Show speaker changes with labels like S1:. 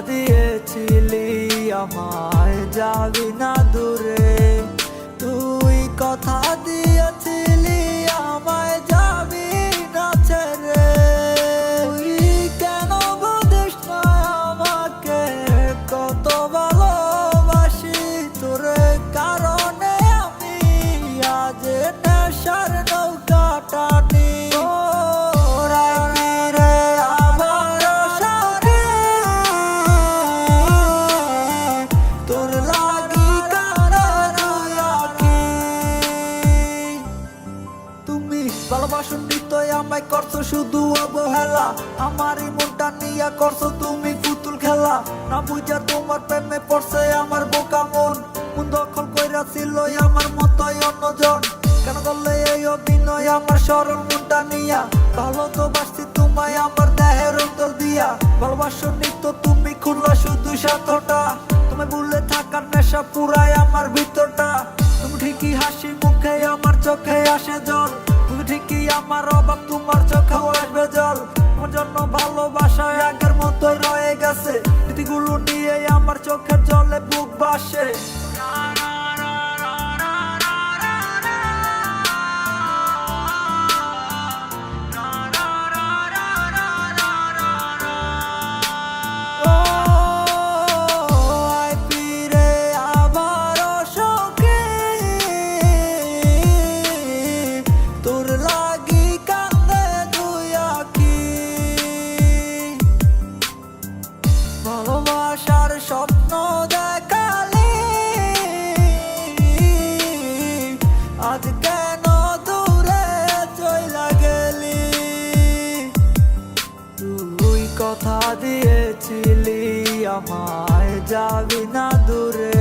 S1: দিয়েছিলি আমায় যাবি না দূরে, তুই কথা দিয়েছিলি আমায় যাবি না ছেড়ে। তুই কেন বুঝিস না আমাকে কত ভালোবাসি, তোর কারণে আমি আজ নেশার নৌকা টানি। ভালোবাসুনি তো আমায় করছো শুধু অবহেলা, আমারই মনটা নিয়ে করছো তুমি পুতুল খেলা। না বুঝা তোমার প্রেমে পড়ছে আমার বোকা মন, মন দখল কইরা ছিল আমার মতোই অন্যজন। কেন করলে এই অভিনয় আমার সরল মনটা নিয়া, ভালো তো বাসছি তোমায় আমার দেহের অন্তর দিয়া। ভালোবাসুনি তো তুমি খুললা শুধু সাথটা, তুমি ভুলে থাকার নেশা পুরাই আমার ভিতরটা। তুমি ঠিকই হাসি মুখে আমার চোখে আসে জল, তুমি ঠিকই আমার অবাক তোমার চোখেও আসবে জল। তোমার জন্য ভালোবাসা আগের মতোই রয়ে গেছে, স্মৃতিগুলো নিয়ে আমার চোখের জলে বুক ভাসে। ভালোবাসার স্বপ্ন দেখালি আজ কেন দূরে চইলা গেলি, তুই কথা দিয়েছিলি আমায় যাবি না দূরে।